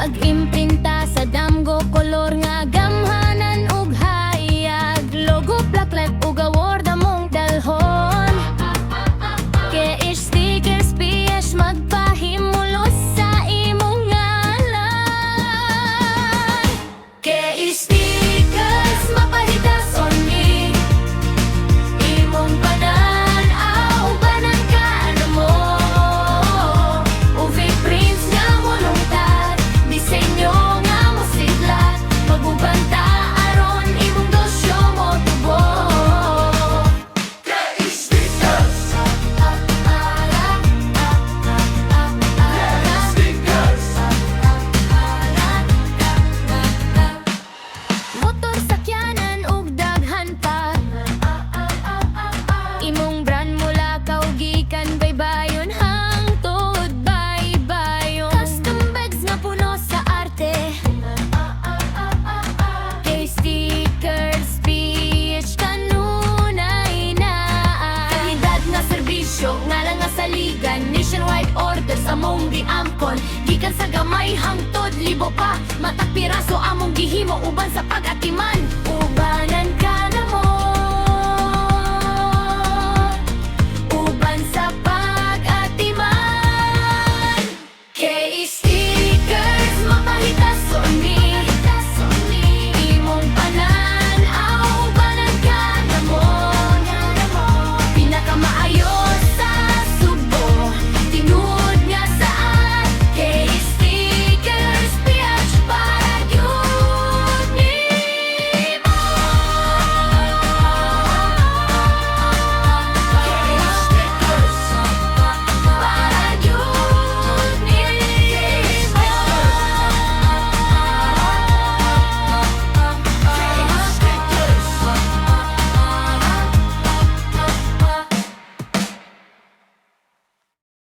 Pag-imprinta sa damgo kolor nga gamhanan ug hayag, logo plaklet ug award among dalhon. Kay stickers PS magpahimulos sa imong ngalan. Kay stickers mapahitas on me imong panan-aw banan ka ano mo. UV prints nga mulungtad, disenyo nga mosidlat, magubanta aron imong dosyo mo tubo. Kay stickers, stickers, Motor, sakyanan ug daghan pa, imong brand mula kaugikan baybayon hangtod baybayon. Custom bags nga puno sa arte, kay stickers PH kanunay na. Kalidad nga serbisyo nga lang nga saligan, nationwide orders among giangkon. Gikan sa gamay hangtod libo pa, matag piraso among gihimo uban sa pag-atiman. Uban